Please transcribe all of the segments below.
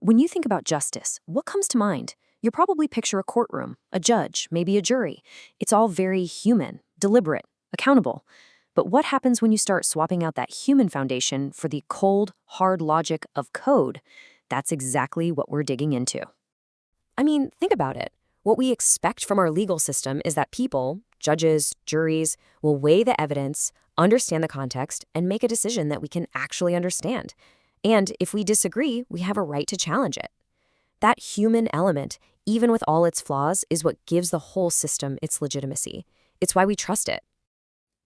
When you think about justice, what comes to mind? You probably picture a courtroom, a judge, maybe a jury. It's all very human, deliberate, accountable. But what happens when you start swapping out that human foundation for the cold, hard logic of code? That's exactly what we're digging into. I mean, think about it. What we expect from our legal system is that people, judges, juries, will weigh the evidence, understand the context, and make a decision that we can actually understand. And if we disagree, we have a right to challenge it. That human element, even with all its flaws, is what gives the whole system its legitimacy. It's why we trust it.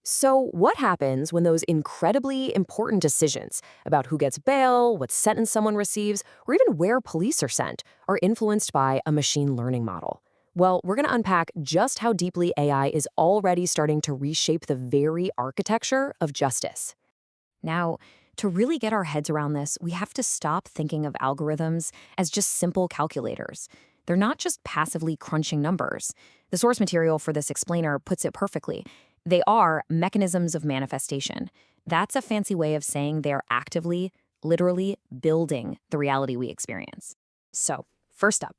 So what happens when those incredibly important decisions about who gets bail, what sentence someone receives, or even where police are sent are influenced by a machine learning model? Well, we're going to unpack just how deeply AI is already starting to reshape the very architecture of justice. Now, to really get our heads around this, we have to stop thinking of algorithms as just simple calculators. They're not just passively crunching numbers. The source material for this explainer puts it perfectly. They are mechanisms of manifestation. That's a fancy way of saying they're actively, literally building the reality we experience. So, first up,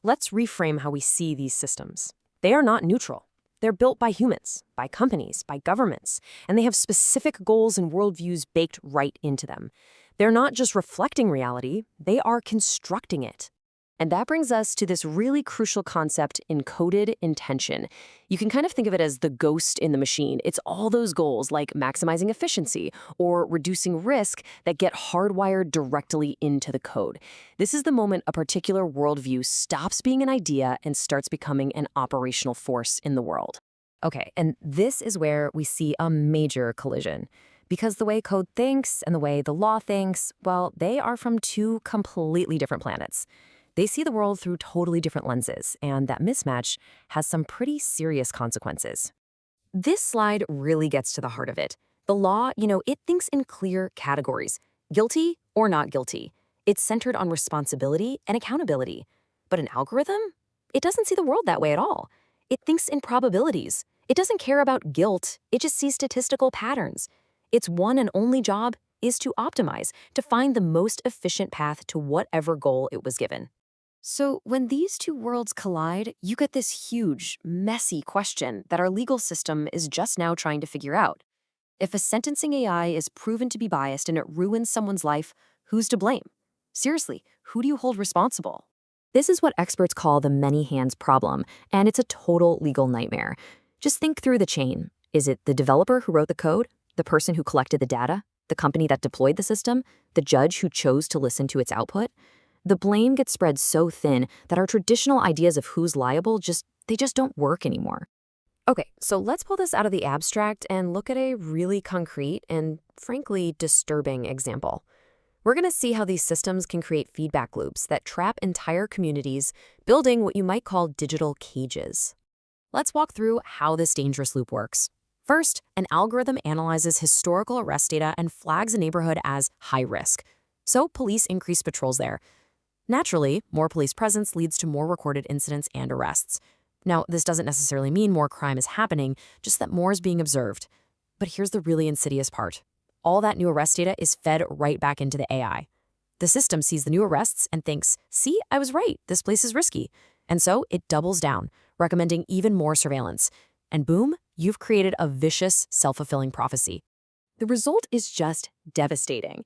let's reframe how we see these systems. They are not neutral. They're built by humans, by companies, by governments, and they have specific goals and worldviews baked right into them. They're not just reflecting reality, they are constructing it. And that brings us to this really crucial concept, encoded intention. You can kind of think of it as the ghost in the machine. It's all those goals like maximizing efficiency or reducing risk that get hardwired directly into the code. This is the moment a particular worldview stops being an idea and starts becoming an operational force in the world. Okay, and this is where we see a major collision. Because the way code thinks and the way the law thinks, well, they are from two completely different planets. They see the world through totally different lenses, and that mismatch has some pretty serious consequences. This slide really gets to the heart of it. The law, it thinks in clear categories, guilty or not guilty. It's centered on responsibility and accountability. But an algorithm? It doesn't see the world that way at all. It thinks in probabilities. It doesn't care about guilt. It just sees statistical patterns. Its one and only job is to optimize, to find the most efficient path to whatever goal it was given. So when these two worlds collide, you get this huge, messy question that our legal system is just now trying to figure out. If a sentencing AI is proven to be biased and it ruins someone's life, who's to blame? Seriously, who do you hold responsible? This is what experts call the many hands problem, and it's a total legal nightmare. Just think through the chain. Is it the developer who wrote the code, the person who collected the data, the company that deployed the system, the judge who chose to listen to its output? The blame gets spread so thin that our traditional ideas of who's liable just don't work anymore. Okay, so let's pull this out of the abstract and look at a really concrete and, frankly, disturbing example. We're going to see how these systems can create feedback loops that trap entire communities, building what you might call digital cages. Let's walk through how this dangerous loop works. First, an algorithm analyzes historical arrest data and flags a neighborhood as high risk. So police increase patrols there. Naturally, more police presence leads to more recorded incidents and arrests. Now, this doesn't necessarily mean more crime is happening, just that more is being observed. But here's the really insidious part. All that new arrest data is fed right back into the AI. The system sees the new arrests and thinks, see, I was right, this place is risky. And so it doubles down, recommending even more surveillance. And boom, you've created a vicious, self-fulfilling prophecy. The result is just devastating.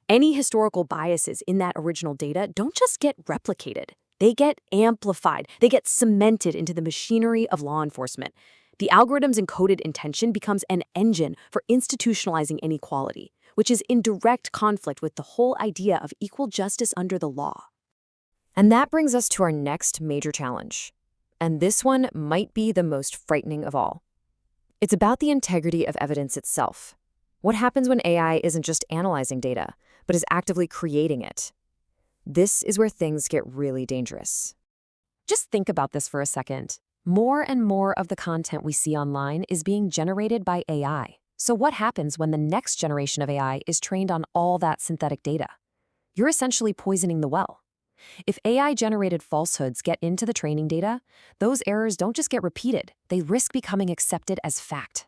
Any historical biases in that original data don't just get replicated. They get amplified. They get cemented into the machinery of law enforcement. The algorithm's encoded intention becomes an engine for institutionalizing inequality, which is in direct conflict with the whole idea of equal justice under the law. And that brings us to our next major challenge. And this one might be the most frightening of all. It's about the integrity of evidence itself. What happens when AI isn't just analyzing data, but is actively creating it? This is where things get really dangerous. Just think about this for a second. More and more of the content we see online is being generated by AI. So what happens when the next generation of AI is trained on all that synthetic data? You're essentially poisoning the well. If AI-generated falsehoods get into the training data, those errors don't just get repeated, they risk becoming accepted as fact.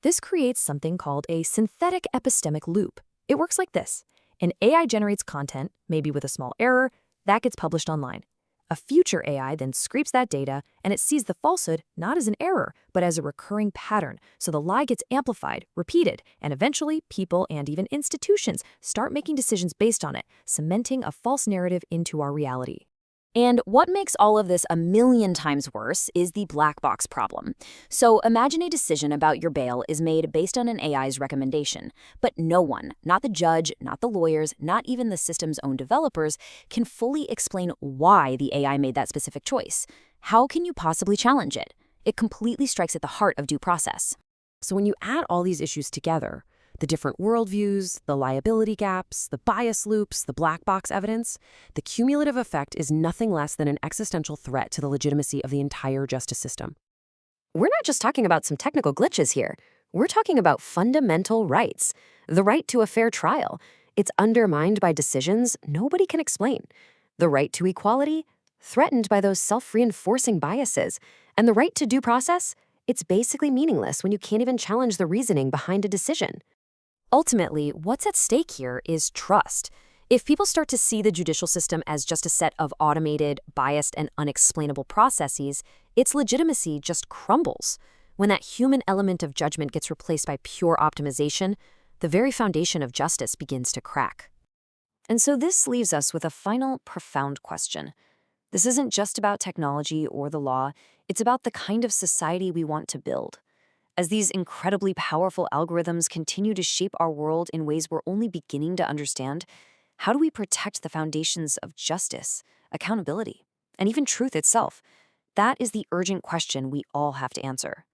This creates something called a synthetic epistemic loop. It works like this. An AI generates content, maybe with a small error, That gets published online. A future AI then scrapes that data, and it sees the falsehood not as an error, but as a recurring pattern. So the lie gets amplified, repeated, and eventually people and even institutions start making decisions based on it, cementing a false narrative into our reality. And what makes all of this a million times worse is the black box problem. So imagine a decision about your bail is made based on an AI's recommendation, but no one, not the judge, not the lawyers, not even the system's own developers, can fully explain why the AI made that specific choice. How can you possibly challenge it? It completely strikes at the heart of due process. So when you add all these issues together, the different worldviews, the liability gaps, the bias loops, the black box evidence, the cumulative effect is nothing less than an existential threat to the legitimacy of the entire justice system. We're not just talking about some technical glitches here. We're talking about fundamental rights. The right to a fair trial. It's undermined by decisions nobody can explain. The right to equality, threatened by those self-reinforcing biases. And the right to due process, it's basically meaningless when you can't even challenge the reasoning behind a decision. Ultimately, what's at stake here is trust. If people start to see the judicial system as just a set of automated, biased, and unexplainable processes, its legitimacy just crumbles. When that human element of judgment gets replaced by pure optimization, the very foundation of justice begins to crack. And so this leaves us with a final, profound question. This isn't just about technology or the law, it's about the kind of society we want to build. As these incredibly powerful algorithms continue to shape our world in ways we're only beginning to understand, how do we protect the foundations of justice, accountability, and even truth itself? That is the urgent question we all have to answer.